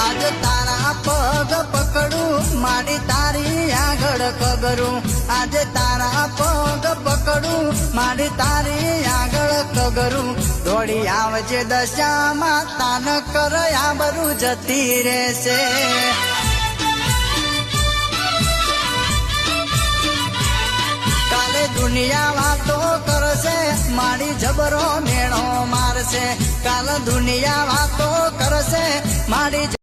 આજ તારા પગ પકડું મારી તારી આગળ કગરું આજે તારા પગ પકડું મારી તારી આગળ કગરું દોડી આવજે દશામાં તાન કર આબરૂ જતી રહેશે કાલે દુનિયા વાતો કરશે મારી જબરો મેળો મારશે કાલે દુનિયા વાતો કરશે મારી